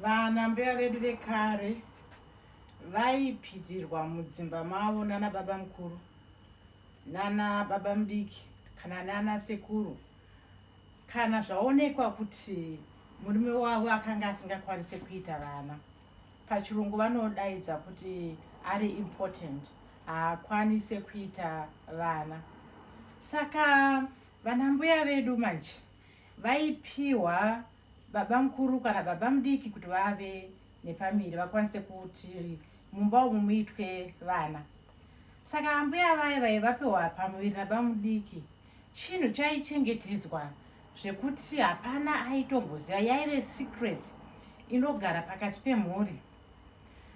Vana mbuya vedu vekare vaipitirwa mudzimba mavo nana baba mukuru nana baba mudiki kana nana sekuru kana zvaonekwa kuti murume wavo akanga asingakwanisi kuita vana. Pachirungu vanodaidza kuti ari important, haakwanise kuita vana. Saka vana mbuya vedu manje vaipiwa baba mukuru kana baba mudiki kuti vave nepamiri vakwanise kuti mumba umu muitwe vana. Saka mbuya vaivapiwa pamuviri nababa mudiki, chinhu chaichengetedzwa zvekuti hapana aitomboziva, yaive secret inogara pakati pemhuri.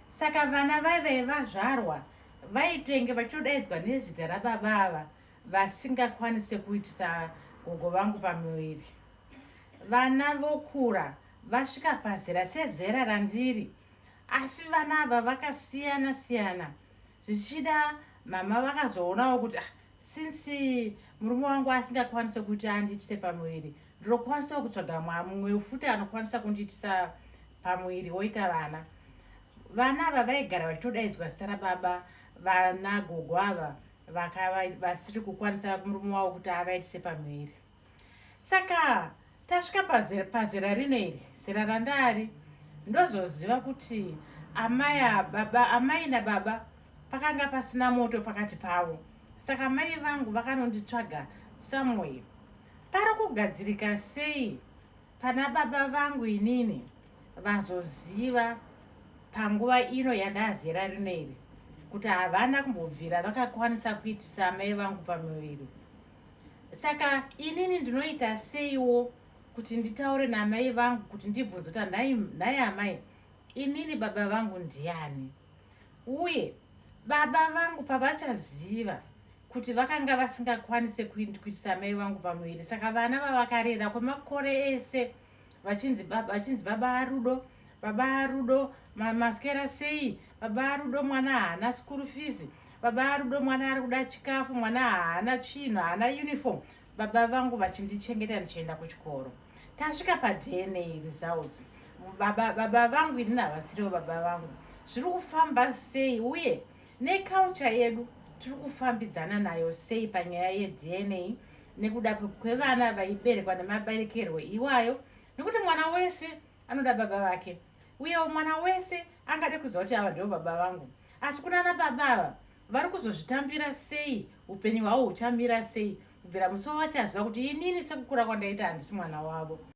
Saka vana vazvarwa vaitenge vachidaidzwa nezita rababa ava vasingakwanise kuitisa gogo vangu pamuviri. Vana vokura vasvika pazera sezera randiri, asi vana ava vakasiyana siyana. Zvichida mama vakazoonawo kuti since murume wangu asingakwanise kuti andiitise pamuviri, ndinokwanisa kutsvaga mumwe futi anokwanisa kundiitisa pamuviri woita vana. Vana ava vaigara vachitodaidzwa zita rababa vana gogo ava vasiri kukwanisa murume wavo kuti avaitise pamuviri. Saka tasvika pazera rineri, zera randari, ndozoziva kuti amai nababa pakanga pasina moto pakati pavo. Saka mai vangu vakanonditsvaga somewhere. Pari kugadzirika sei pana baba vangu inini vazoziva panguva ino yandazera rineri kuti havana kumbobvira vakakwanisa kuitisa mai vangu pamuviri. Saka inini ndinoita seiwo kuti nditaure namai vangu kuti ndibvunze kuti nhai amai, inini baba vangu ndiani? Uye baba vangu pavachaziva kuti vakanga vasingakwanise kuitisa mai vangu pamuviri, saka vana vavakarera kwemakore ese vachinzi baba arudo maswera sei, baba arudo mwana haana school fees, baba arudo mwana ari kuda chikafu, mwana haana chinhu, haana uniform. Baba vangu vachindichengeta ndichienda kuchikoro. Tasvika DNA results, baba vangu inini havasiriwo baba vangu. Zviri kufamba sei uye neculture yedu tiri kufambidzana nayo sei panyaya yeDNA nekuda kwevana vaiberekwa nemaberekerwo iwayo, nekuti mwana wese anoda baba vake uyewo mwana wese angade kuziva kuti ava ndivo baba vangu. Asi kunana baba ava vari kuzozvitambira sei, upenyu hwavo huchamira sei, kubvira musi wavachaziva kuti inini sekukura kwandaita handisi mwana wavo.